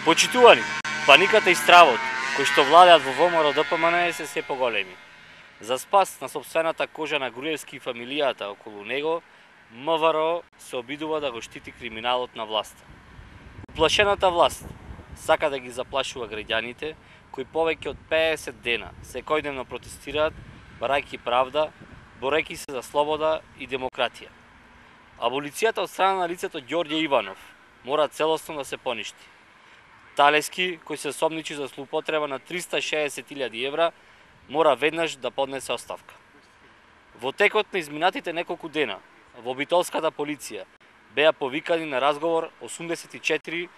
Почитувани, паниката и стравот, кои што владеат во ВМРО ДПМН се се поголеми. За спас на собствената кожа на Груевски и фамилијата околу него, МВР се обидува да го штити криминалот на власт. Уплашената власт сака да ги заплашува граѓаните, кои повеќе од 50 дена секојдневно протестираат, барајќи правда, борејќи се за слобода и демократија. Аболицијата од страна на лицето Ѓорѓе Иванов мора целосно да се поништи. Талески, кој се сомничи за злоупотреба на 360.000 евра, мора веднаш да поднесе оставка. Во текот на изминатите неколку дена, во битолската полиција беа повикани на разговор 84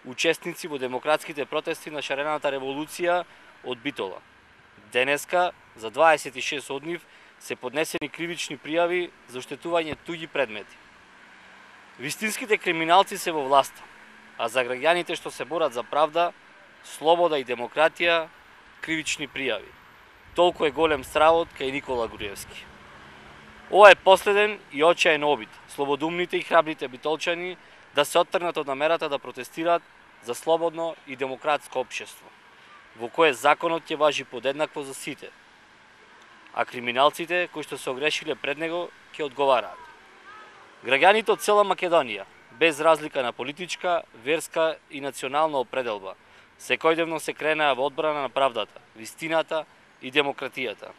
учесници во демократските протести на шарената револуција од Битола. Денеска, за 26 од нив, се поднесени кривични пријави за оштетување туѓи предмети. Вистинските криминалци се во власта, а за граѓаните што се борат за правда, слобода и демократија, кривични пријави. Толку е голем стравот кај Никола Груевски. Ова е последен и очаен обид слободумните и храбрите битолчани да се оттргнат од намерата да протестираат за слободно и демократско општество, во кое законот ќе важи подеднакво за сите, а криминалците кои што се огрешиле пред него ќе одговараат. Граѓаните од цела Македонија, без разлика на политичка, верска и национална определба, секојдневно се кренаа во одбрана на правдата, вистината и демократијата.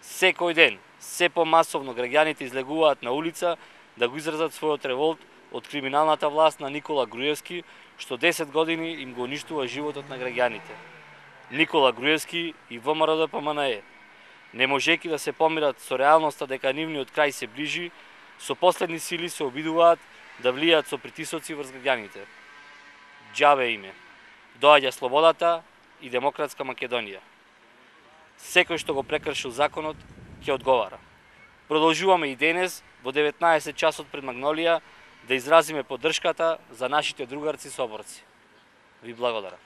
Секој ден, се помасовно граѓаните излегуваат на улица да го изразат својот револт од криминалната власт на Никола Груевски, што 10 години им го уништува животот на граѓаните. Никола Груевски и ВМРО ДПМН, не можејќи да се помират со реалноста дека нивниот крај се ближи, со последни сили се обидуваат да влијаат со притисоци врз граѓаните. Џабе име. Доаѓа слободата и демократска Македонија. Секој што го прекршил законот ќе одговара. Продолжуваме и денес во 19 часот пред Магнолија да изразиме поддршката за нашите другарци соборци. Ви благодарам.